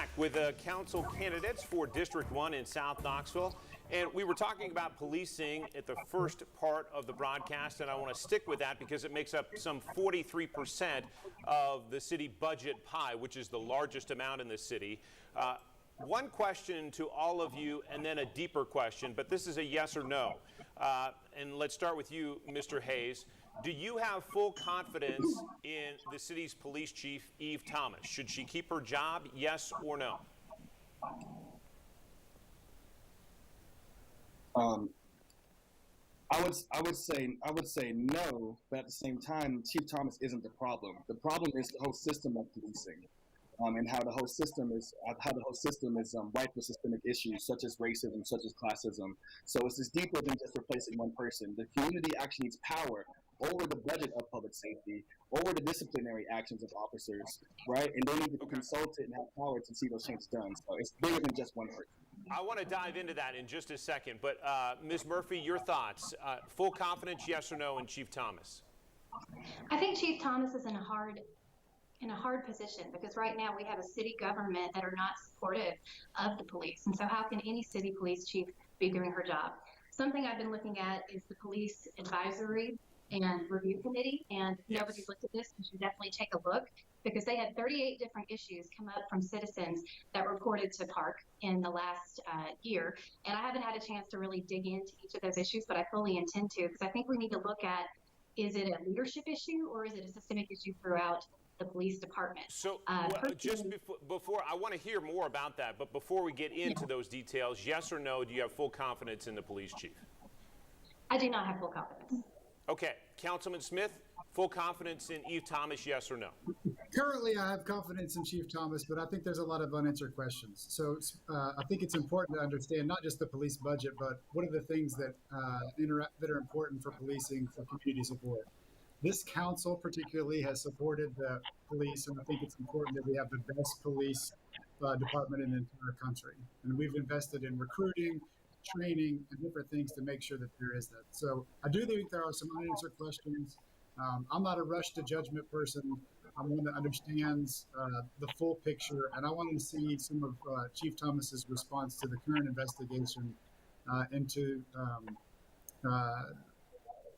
back with the council candidates for District 1 in South Knoxville. And we were talking about policing at the first part of the broadcast, and I want to stick with that because it makes up some 43% of the city budget pie, which is the largest amount in the city. One question to all of you, and then a deeper question, but this is a yes or no. And let's start with you, Mr. Hayes. Do you have full confidence in the city's police chief, Eve Thomas? Should she keep her job, yes or no? I would say no, but at the same time, Chief Thomas isn't the problem. The problem is the whole system of policing, and how the whole system is ripe with systemic issues such as racism, such as classism. So it's deeper than just replacing one person. The community actually needs power over the budget of public safety, over the disciplinary actions of officers, right? And they need to be consulted and have power to see those changes done. So it's bigger than just one person. I want to dive into that in just a second, but Ms. Murphy, your thoughts. Full confidence, yes or no, in Chief Thomas? I think Chief Thomas is in a hard position because right now we have a city government that are not supportive of the police. And so how can any city police chief be doing her job? Something I've been looking at is the police advisory and review committee, and nobody's looked at this. You should definitely take a look because they had 38 different issues come up from citizens that reported to Park in the last year. And I haven't had a chance to really dig into each of those issues, but I fully intend to because I think we need to look at, is it a leadership issue or is it a systemic issue throughout the police department? So just before, I want to hear more about that, but before we get into those details, yes or no, do you have full confidence in the police chief? I do not have full confidence. Okay, Councilman Smith, full confidence in Eve Thomas, yes or no? Currently, I have confidence in Chief Thomas, but I think there's a lot of unanswered questions. So I think it's important to understand not just the police budget, but what are the things that are important for policing, for community support. This council particularly has supported the police, and I think it's important that we have the best police department in the entire country. And we've invested in recruiting, training, and different things to make sure that there is that. So I do think there are some unanswered questions. I'm not a rush to judgment person. I'm one that understands the full picture, and I want to see some of Chief Thomas's response to the current investigation into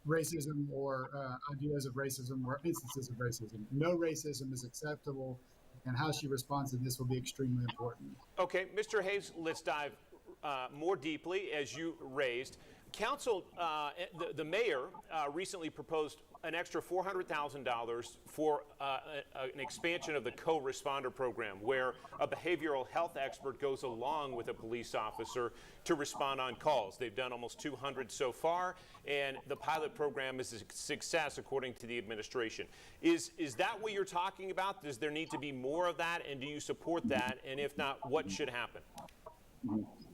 racism or ideas of racism or instances of racism. No racism is acceptable, and how she responds to this will be extremely important. Okay, Mr. Hayes, let's dive more deeply, as you raised. Council, the mayor recently proposed an extra $400,000 for an expansion of the co-responder program, where a behavioral health expert goes along with a police officer to respond on calls. They've done almost 200 so far, and the pilot program is a success according to the administration. Is that what you're talking about? Does there need to be more of that, and do you support that? And if not, what should happen?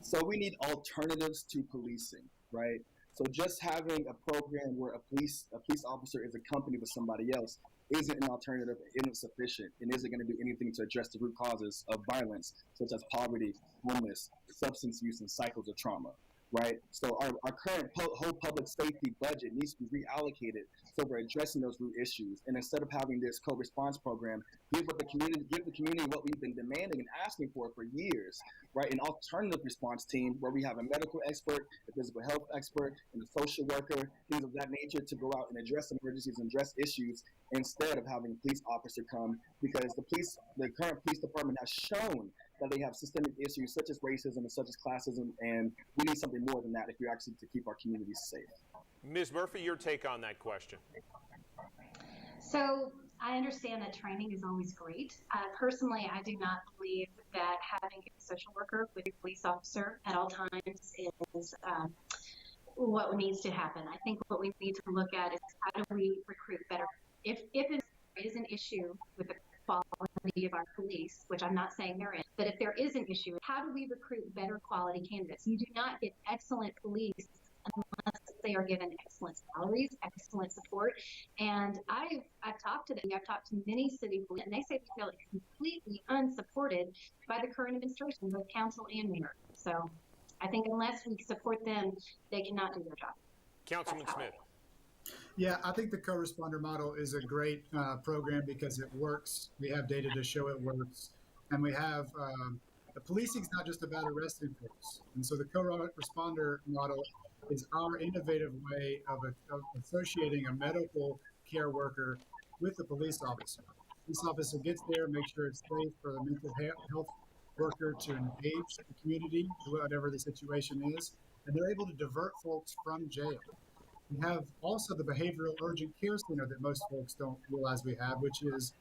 So we need alternatives to policing, right? So just having a program where a police officer is accompanied with somebody else isn't an alternative, isn't sufficient, and isn't going to do anything to address the root causes of violence, such as poverty, homeless, substance use, and cycles of trauma, right? So our current whole public safety budget needs to be reallocated so we're addressing those root issues. And instead of having this co-response program, give the community what we've been demanding and asking for years, right? An alternative response team where we have a medical expert, a physical health expert, and a social worker, things of that nature to go out and address emergencies and address issues instead of having a police officer come, because the current police department has shown that they have systemic issues such as racism and such as classism, and we need something more than that if we're actually to keep our communities safe. Ms. Murphy, your take on that question. So I understand that training is always great. Personally, I do not believe that having a social worker with a police officer at all times is what needs to happen. I think what we need to look at is how do we recruit better. If it is an issue with the quality of our police, which I'm not saying there is, but if there is an issue, how do we recruit better quality candidates? You do not get excellent police unless they are given excellent salaries, excellent support. And I've talked to them. I've talked to many city police, and they say they feel completely unsupported by the current administration, both council and mayor. So I think unless we support them, they cannot do their job. Councilman Smith. Yeah, I think the co-responder model is a great program because it works. We have data to show it works. And we have the policing is not just about arresting folks. And so the co-responder model is our innovative way of associating a medical care worker with the police officer. Police officer gets there, makes sure it's safe for the mental health worker to engage the community, whatever the situation is, and they're able to divert folks from jail. We have also the behavioral urgent care center that most folks don't realize we have, which is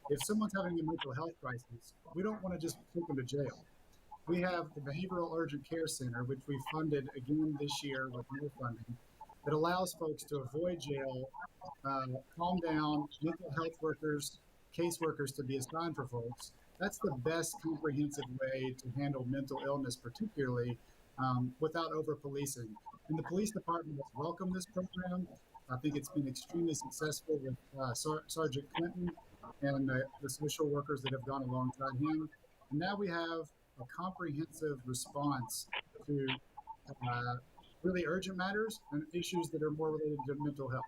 if someone's having a mental health crisis, we don't want to just take them to jail. We have the behavioral urgent care center, which we funded again this year with more funding, that allows folks to avoid jail, calm down, mental health workers, caseworkers to be assigned for folks. That's the best comprehensive way to handle mental illness, particularly without over-policing. And the police department has welcomed this program. I think it's been extremely successful with Sergeant Clinton and the social workers that have gone alongside him. And now we have a comprehensive response to really urgent matters and issues that are more related to mental health.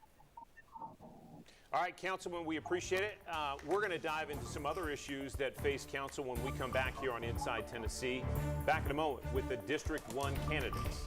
All right, Councilman, we appreciate it. We're going to dive into some other issues that face council when we come back here on Inside Tennessee. Back in a moment with the District 1 candidates.